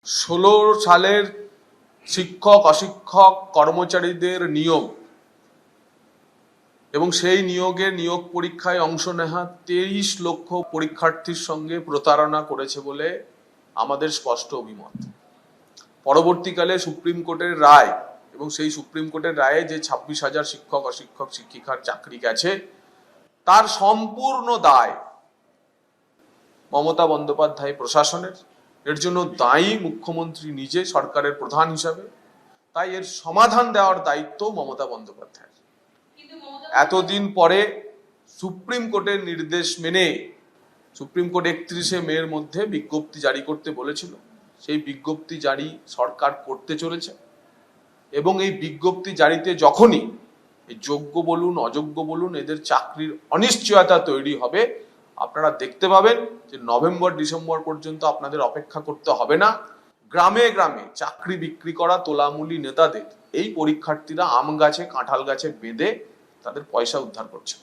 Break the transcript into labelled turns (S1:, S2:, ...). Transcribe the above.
S1: 2016 সালের শিক্ষক অশিক্ষক কর্মচারীদের নিয়োগ এবং সেই নিয়োগ পরীক্ষায় অংশ নেওয়া 23 লক্ষ পরীক্ষার্থীর সঙ্গে প্রতারণা করেছে বলে আমাদের স্পষ্ট অভিমত। পরবর্তীকালে সুপ্রিম কোর্টের রায় এবং সেই সুপ্রিম কোর্টের রায়ে যে 26,000 শিক্ষক অশিক্ষক শিক্ষিকার চাকরি গেছে তার সম্পূর্ণ দায় মমতা বন্দ্যোপাধ্যায় প্রশাসনের। এর জন্য দায়ী মুখ্যমন্ত্রী নিজে সরকারের প্রধান হিসাবে। তাই এর সমাধান দেওয়ার দায়িত্ব মমতা বন্দ্যোপাধ্যায়ের। এতদিন পরে সুপ্রিম কোর্টের নির্দেশ মেনে সুপ্রিম কোর্ট 31শে মের মধ্যে বিজ্ঞপ্তি জারি করতে বলেছিল, সেই বিজ্ঞপ্তি জারি সরকার করতে চলেছে। এবং এই বিজ্ঞপ্তি জারিতে যখনই যোগ্য বলুন অযোগ্য বলুন এদের চাকরির অনিশ্চয়তা তৈরি হবে, আপনারা দেখতে পাবেন যে নভেম্বর ডিসেম্বর পর্যন্ত আপনাদের অপেক্ষা করতে হবে না। গ্রামে গ্রামে চাকরি বিক্রি করা তোলামুলি নেতাদের এই পরীক্ষার্থীরা আম গাছে কাঁঠাল গাছে বেঁধে তাদের পয়সা উদ্ধার করছে।